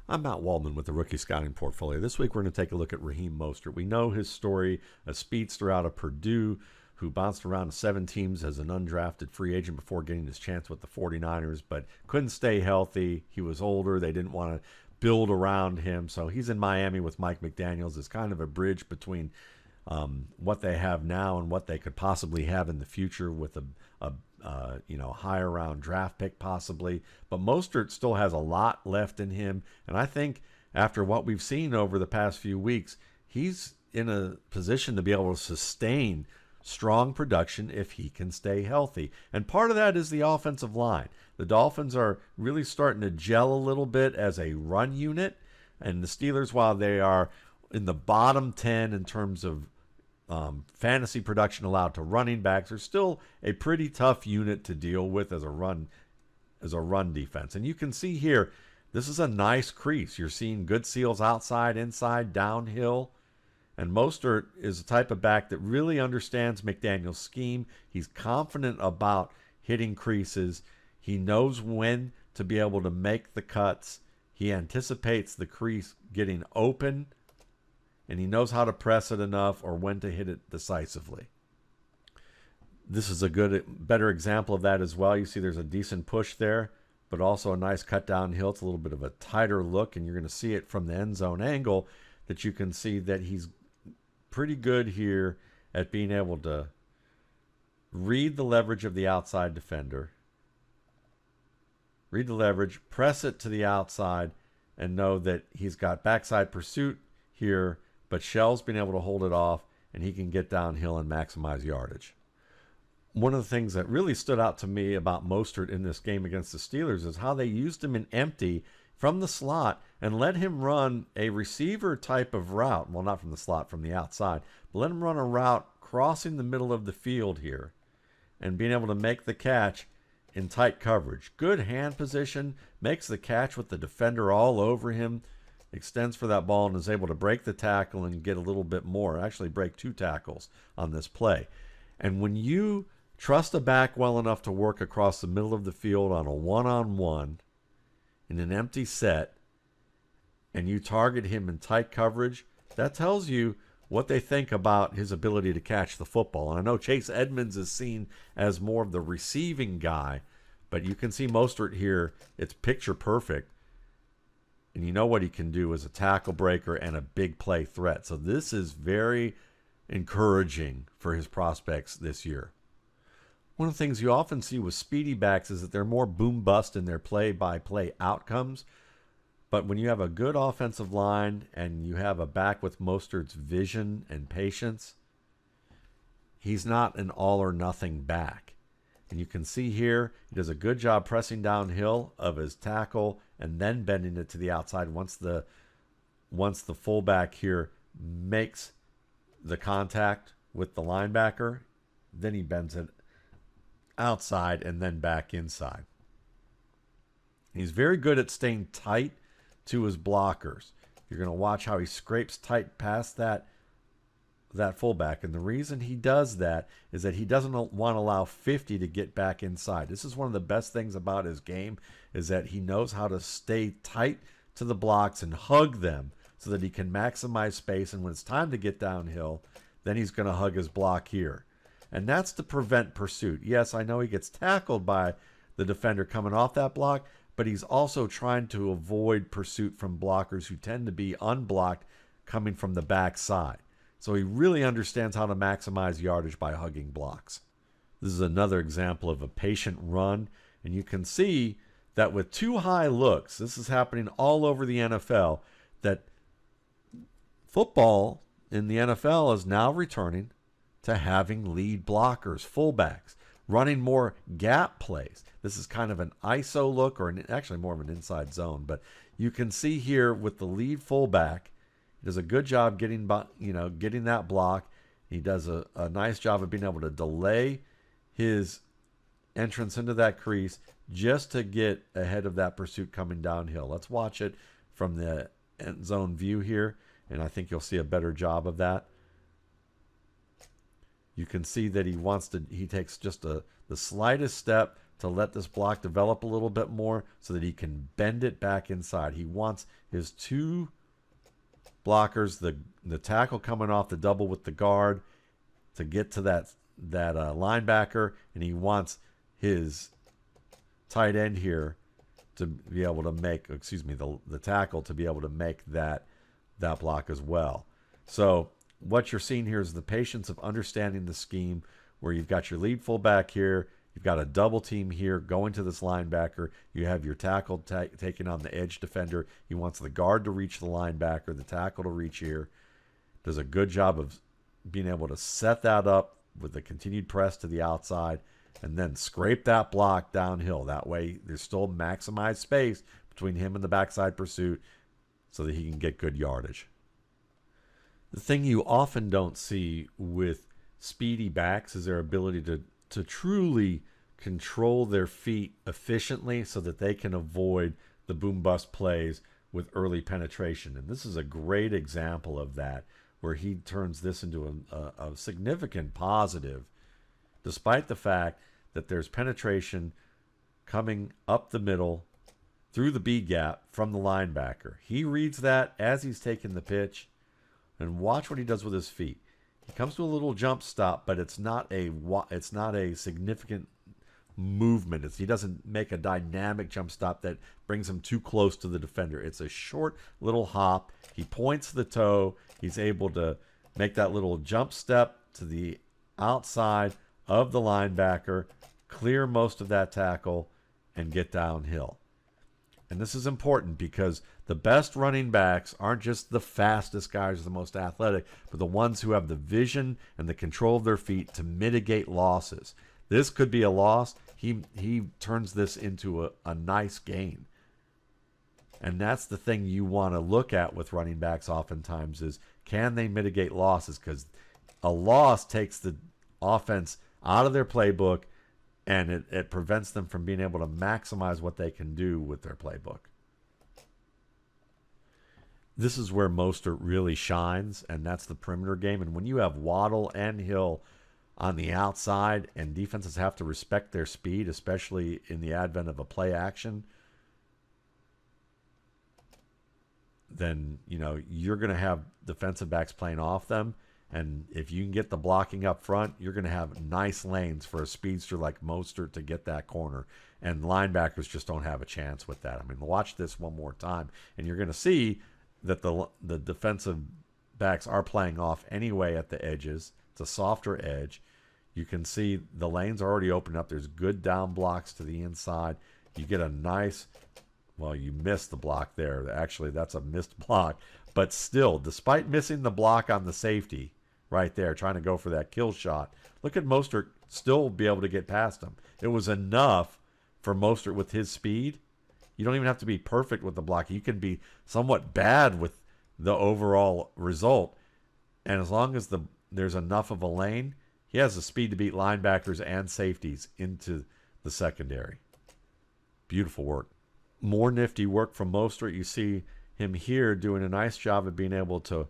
I'm Matt Waldman with the Rookie Scouting Portfolio. This week we're going to take a look at Raheem Mostert. We know his story, a speedster out of Purdue who bounced around 7 teams as an undrafted free agent before getting his chance with the 49ers, but couldn't stay healthy. He was older. They didn't want to build around him. So he's in Miami with Mike McDaniels. It's kind of a bridge between what they have now and what they could possibly have in the future with a higher round draft pick possibly. But Mostert still has a lot left in him, and I think after what we've seen over the past few weeks, he's in a position to be able to sustain strong production if he can stay healthy. And part of that is the offensive line. The Dolphins are really starting to gel a little bit as a run unit, and the Steelers, while they are in the bottom 10 in terms of fantasy production allowed to running backs, are still a pretty tough unit to deal with as a run defense. And you can see here, this is a nice crease. You're seeing good seals outside, inside, downhill. And Mostert is the type of back that really understands McDaniel's scheme. He's confident about hitting creases. He knows when to be able to make the cuts. He anticipates the crease getting open, and he knows how to press it enough or when to hit it decisively. This is a better example of that as well. You see there's a decent push there, but also a nice cut downhill. It's a little bit of a tighter look, and you're going to see it from the end zone angle that you can see that he's pretty good here at being able to read the leverage of the outside defender, read the leverage, press it to the outside, and know that he's got backside pursuit here, but Shell's been able to hold it off, and he can get downhill and maximize yardage. One of the things that really stood out to me about Mostert in this game against the Steelers is how they used him in empty from the slot and let him run a receiver type of route. Well, not from the slot, from the outside, but let him run a route crossing the middle of the field here and being able to make the catch in tight coverage. Good hand position, makes the catch with the defender all over him, extends for that ball and is able to break the tackle and get a little bit more, actually break 2 tackles on this play. And when you trust a back well enough to work across the middle of the field on a one-on-one in an empty set, and you target him in tight coverage, that tells you what they think about his ability to catch the football. And I know Chase Edmonds is seen as more of the receiving guy, but you can see Mostert here, it's picture perfect. And you know what he can do as a tackle breaker and a big play threat. So this is very encouraging for his prospects this year. One of the things you often see with speedy backs is that they're more boom-bust in their play-by-play outcomes. But when you have a good offensive line and you have a back with Mostert's vision and patience, he's not an all-or-nothing back. And you can see here, he does a good job pressing downhill of his tackle and then bending it to the outside once the fullback here makes the contact with the linebacker. Then he bends it outside and then back inside. He's very good at staying tight to his blockers. You're going to watch how he scrapes tight past that fullback, and the reason he does that is that he doesn't want to allow 50 to get back inside. This is one of the best things about his game, is that he knows how to stay tight to the blocks and hug them so that he can maximize space, and when it's time to get downhill, then he's going to hug his block here. And that's to prevent pursuit. Yes, I know he gets tackled by the defender coming off that block, but he's also trying to avoid pursuit from blockers who tend to be unblocked coming from the backside. So he really understands how to maximize yardage by hugging blocks. This is another example of a patient run, and you can see that with 2 high looks, this is happening all over the NFL, that football in the NFL is now returning to having lead blockers, fullbacks, running more gap plays. This is kind of an ISO look, or actually more of an inside zone, but you can see here with the lead fullback, he does a good job getting that block. He does a nice job of being able to delay his entrance into that crease just to get ahead of that pursuit coming downhill. Let's watch it from the end zone view here, and I think you'll see a better job of that. You can see that he takes just the slightest step, to let this block develop a little bit more so that he can bend it back inside. He wants his two blockers, the tackle coming off the double with the guard to get to that linebacker, and he wants his tight end here to be able to make, the tackle to be able to make that block as well. So what you're seeing here is the patience of understanding the scheme where you've got your lead fullback here, you've got a double team here going to this linebacker, you have your tackle taking on the edge defender. He wants the guard to reach the linebacker, the tackle to reach here. Does a good job of being able to set that up with the continued press to the outside and then scrape that block downhill. That way there's still maximized space between him and the backside pursuit so that he can get good yardage. The thing you often don't see with speedy backs is their ability to truly control their feet efficiently so that they can avoid the boom-bust plays with early penetration. And this is a great example of that, where he turns this into a significant positive, despite the fact that there's penetration coming up the middle through the B gap from the linebacker. He reads that as he's taking the pitch, and watch what he does with his feet. He comes to a little jump stop, but it's not a significant movement. He doesn't make a dynamic jump stop that brings him too close to the defender. It's a short little hop. He points the toe. He's able to make that little jump step to the outside of the linebacker, clear most of that tackle, and get downhill. And this is important because the best running backs aren't just the fastest guys or the most athletic, but the ones who have the vision and the control of their feet to mitigate losses. This could be a loss. He turns this into a nice gain. And that's the thing you want to look at with running backs oftentimes is, can they mitigate losses? Because a loss takes the offense out of their playbook, and it prevents them from being able to maximize what they can do with their playbook. This is where Mostert really shines, and that's the perimeter game. And when you have Waddle and Hill on the outside and defenses have to respect their speed, especially in the advent of a play action, then you're going to have defensive backs playing off them. And if you can get the blocking up front, you're going to have nice lanes for a speedster like Mostert to get that corner. And linebackers just don't have a chance with that. I mean, watch this one more time, and you're going to see that the defensive backs are playing off anyway at the edges. It's a softer edge. You can see the lanes are already opened up. There's good down blocks to the inside. You get a nice, well, you missed the block there. Actually, that's a missed block. But still, despite missing the block on the safety right there, trying to go for that kill shot, look at Mostert still be able to get past him. It was enough for Mostert with his speed. You don't even have to be perfect with the block. You can be somewhat bad with the overall result. And as long as there's enough of a lane, he has the speed to beat linebackers and safeties into the secondary. Beautiful work. More nifty work from Mostert. You see him here doing a nice job of being able to,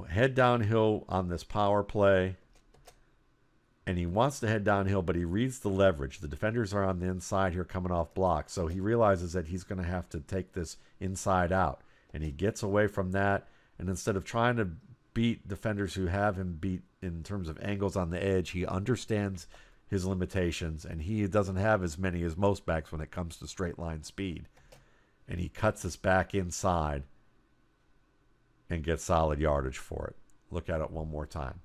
head downhill on this power play. And he wants to head downhill, but he reads the leverage. The defenders are on the inside here coming off block. So he realizes that he's going to have to take this inside out. And he gets away from that. And instead of trying to beat defenders who have him beat in terms of angles on the edge, he understands his limitations. And he doesn't have as many as most backs when it comes to straight line speed. And he cuts this back inside and gets solid yardage for it. Look at it one more time.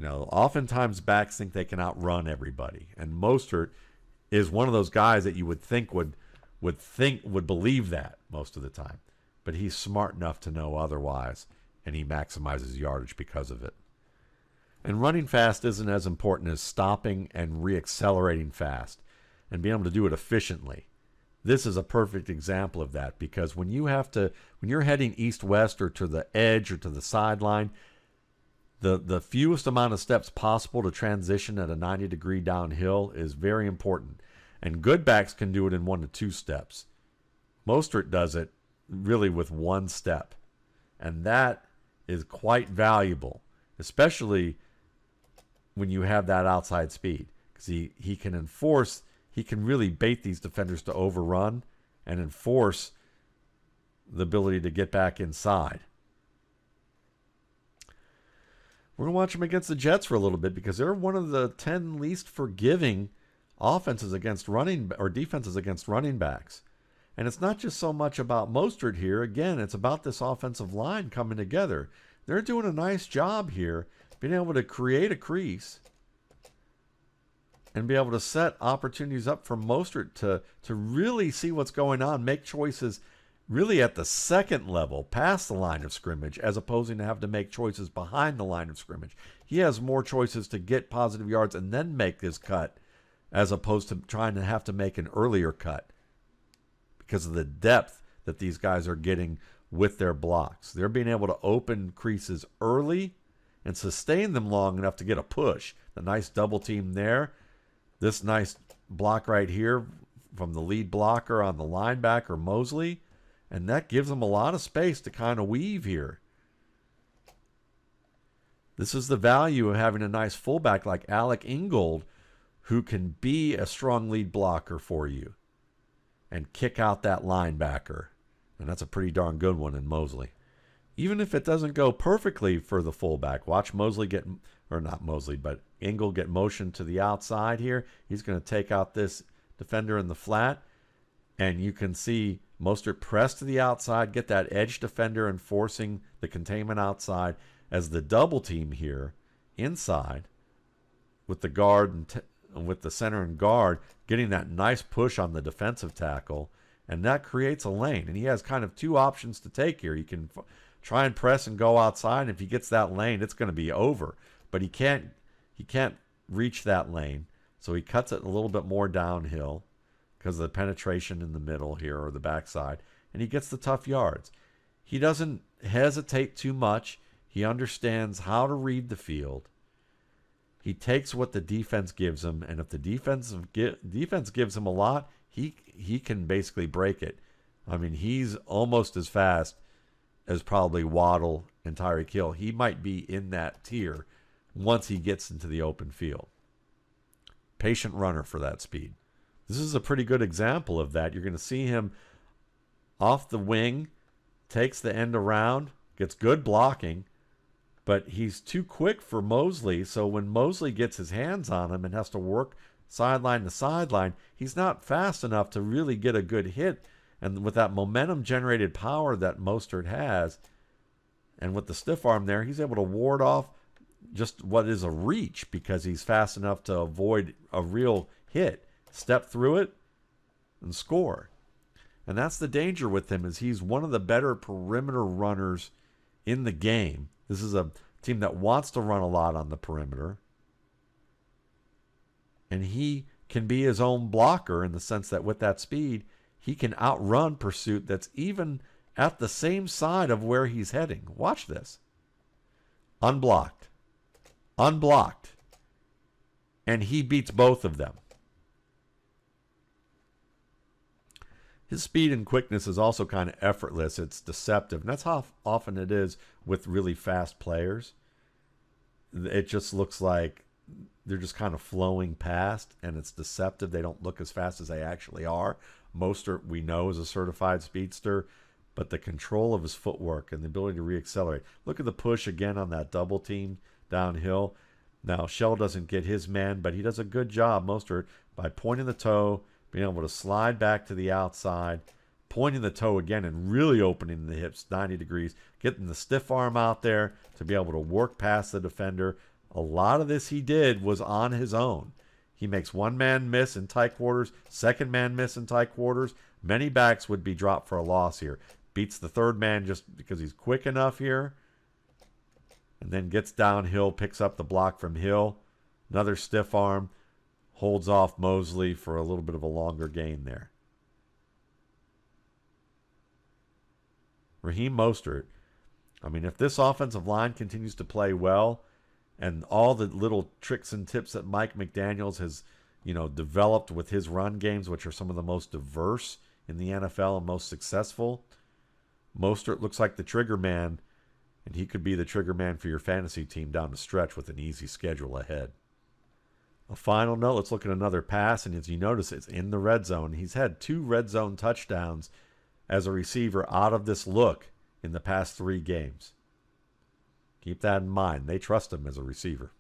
Oftentimes backs think they can outrun everybody, and Mostert is one of those guys that you would think would believe that most of the time, but he's smart enough to know otherwise, and he maximizes yardage because of it. And running fast isn't as important as stopping and reaccelerating fast and being able to do it efficiently. This is a perfect example of that, because when you're heading east-west or to the edge or to the sideline, the fewest amount of steps possible to transition at a 90-degree downhill is very important. And good backs can do it in 1 to 2 steps. Mostert does it really with 1 step. And that is quite valuable, especially when you have that outside speed. because he can enforce, he can really bait these defenders to overrun and enforce the ability to get back inside. We're going to watch him against the Jets for a little bit because they're one of the 10 least forgiving offenses against running or defenses against running backs. And it's not just so much about Mostert here. Again, it's about this offensive line coming together. They're doing a nice job here, being able to create a crease and be able to set opportunities up for Mostert to really see what's going on, make choices really at the second level, past the line of scrimmage, as opposed to have to make choices behind the line of scrimmage. He has more choices to get positive yards and then make his cut, as opposed to trying to have to make an earlier cut because of the depth that these guys are getting with their blocks. They're being able to open creases early and sustain them long enough to get a push. The nice double team there. This nice block right here from the lead blocker on the linebacker, Mosley. And that gives them a lot of space to kind of weave here. This is the value of having a nice fullback like Alec Ingold, who can be a strong lead blocker for you and kick out that linebacker. And that's a pretty darn good one in Mosley. Even if it doesn't go perfectly for the fullback, watch Mosley get, or not Mosley, but Ingold get motion to the outside here. He's going to take out this defender in the flat. And you can see Mostert press to the outside, get that edge defender enforcing the containment outside as the double team here inside with the guard and with the center and guard getting that nice push on the defensive tackle, and that creates a lane. And he has kind of two options to take here. He can try and press and go outside, and if he gets that lane, it's going to be over. But he can't reach that lane, so he cuts it a little bit more downhill because of the penetration in the middle here or the backside, and he gets the tough yards. He doesn't hesitate too much. He understands how to read the field. He takes what the defense gives him, and if the defense gives him a lot, he can basically break it. I mean, he's almost as fast as probably Waddle and Tyreek Hill. He might be in that tier once he gets into the open field. Patient runner for that speed. This is a pretty good example of that. You're going to see him off the wing, takes the end around, gets good blocking, but he's too quick for Mosley. So when Mosley gets his hands on him and has to work sideline to sideline, he's not fast enough to really get a good hit. And with that momentum-generated power that Mostert has, and with the stiff arm there, he's able to ward off just what is a reach because he's fast enough to avoid a real hit. Step through it and score. And that's the danger with him, is he's one of the better perimeter runners in the game. This is a team that wants to run a lot on the perimeter. And he can be his own blocker in the sense that with that speed, he can outrun pursuit that's even at the same side of where he's heading. Watch this. Unblocked. Unblocked. And he beats both of them. His speed and quickness is also kind of effortless. It's deceptive. And that's how often it is with really fast players. It just looks like they're just kind of flowing past, and it's deceptive. They don't look as fast as they actually are. Mostert, we know, is a certified speedster, but the control of his footwork and the ability to reaccelerate. Look at the push again on that double team downhill. Now, Shell doesn't get his man, but he does a good job, Mostert, by pointing the toe, being able to slide back to the outside, pointing the toe again and really opening the hips 90 degrees, getting the stiff arm out there to be able to work past the defender. A lot of this he did was on his own. He makes one man miss in tight quarters, second man miss in tight quarters. Many backs would be dropped for a loss here. Beats the third man just because he's quick enough here. And then gets downhill, picks up the block from Hill. Another stiff arm. Holds off Mosley for a little bit of a longer gain there. Raheem Mostert. I mean, if this offensive line continues to play well, and all the little tricks and tips that Mike McDaniels has, developed with his run games, which are some of the most diverse in the NFL and most successful, Mostert looks like the trigger man, and he could be the trigger man for your fantasy team down the stretch with an easy schedule ahead. A final note, let's look at another pass, and as you notice, it's in the red zone. He's had 2 red zone touchdowns as a receiver out of this look in the past 3 games. Keep that in mind. They trust him as a receiver.